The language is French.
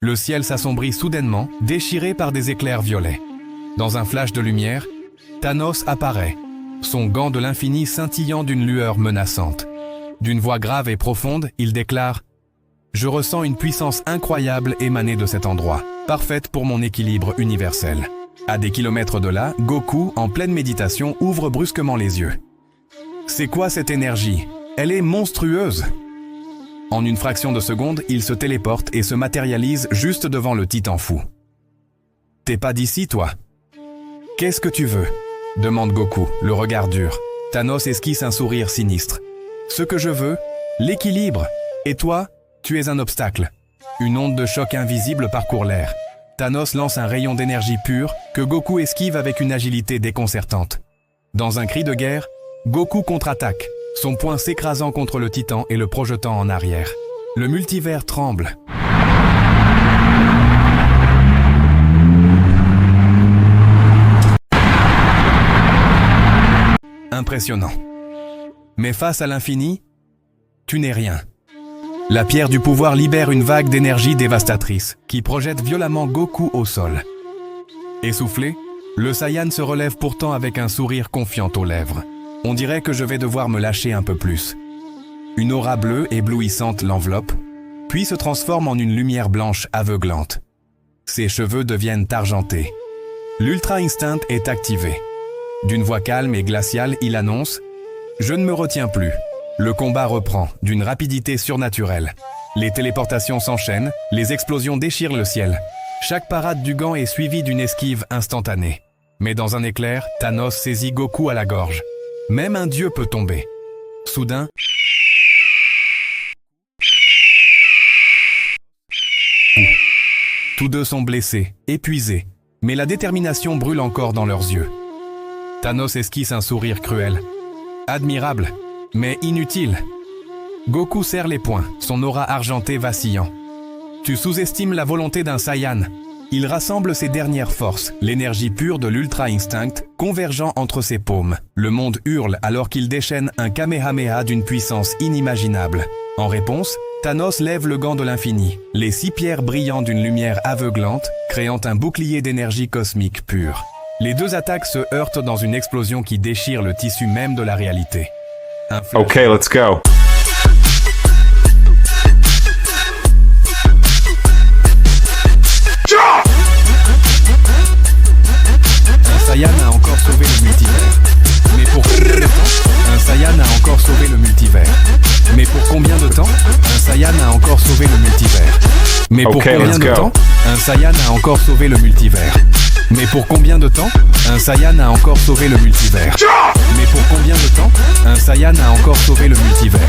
Le ciel s'assombrit soudainement, déchiré par des éclairs violets. Dans un flash de lumière, Thanos apparaît, son gant de l'infini scintillant d'une lueur menaçante. D'une voix grave et profonde, il déclare « Je ressens une puissance incroyable émanée de cet endroit, parfaite pour mon équilibre universel. » À des kilomètres de là, Goku, en pleine méditation, ouvre brusquement les yeux. C'est quoi cette énergie? Elle est monstrueuse! En une fraction de seconde, il se téléporte et se matérialise juste devant le titan fou. « T'es pas d'ici, toi? Qu'est-ce que tu veux ?» demande Goku, le regard dur. Thanos esquisse un sourire sinistre. « Ce que je veux, l'équilibre. Et toi, tu es un obstacle. » Une onde de choc invisible parcourt l'air. Thanos lance un rayon d'énergie pure que Goku esquive avec une agilité déconcertante. Dans un cri de guerre, Goku contre-attaque, son poing s'écrasant contre le titan et le projetant en arrière. Le multivers tremble. Impressionnant. Mais face à l'infini, tu n'es rien. La pierre du pouvoir libère une vague d'énergie dévastatrice qui projette violemment Goku au sol. Essoufflé, le Saiyan se relève pourtant avec un sourire confiant aux lèvres. On dirait que je vais devoir me lâcher un peu plus. Une aura bleue éblouissante l'enveloppe, puis se transforme en une lumière blanche aveuglante. Ses cheveux deviennent argentés. L'Ultra Instinct est activé. D'une voix calme et glaciale, il annonce « Je ne me retiens plus ». Le combat reprend, d'une rapidité surnaturelle. Les téléportations s'enchaînent, les explosions déchirent le ciel. Chaque parade du gant est suivie d'une esquive instantanée. Mais dans un éclair, Thanos saisit Goku à la gorge. Même un dieu peut tomber. Soudain, tous deux sont blessés, épuisés, mais la détermination brûle encore dans leurs yeux. Thanos esquisse un sourire cruel. Admirable, mais inutile. Goku serre les poings, son aura argentée vacillant. Tu sous-estimes la volonté d'un Saiyan. Il rassemble ses dernières forces, l'énergie pure de l'Ultra Instinct, convergeant entre ses paumes. Le monde hurle alors qu'il déchaîne un Kamehameha d'une puissance inimaginable. En réponse, Thanos lève le gant de l'infini, les 6 pierres brillant d'une lumière aveuglante, créant un bouclier d'énergie cosmique pure. Les deux attaques se heurtent dans une explosion qui déchire le tissu même de la réalité. Okay, let's go. Un Saiyan a encore sauvé le multivers. Mais pour combien de temps? Un Saiyan a encore sauvé le multivers. Mais pour combien de temps? Un Saiyan a encore sauvé le multivers. Mais pour combien de temps? Un Saiyan a encore sauvé le multivers. Mais pour combien de temps? Un Saiyan a encore sauvé le multivers. Mais pour combien de temps? Un Saiyan a encore sauvé le multivers.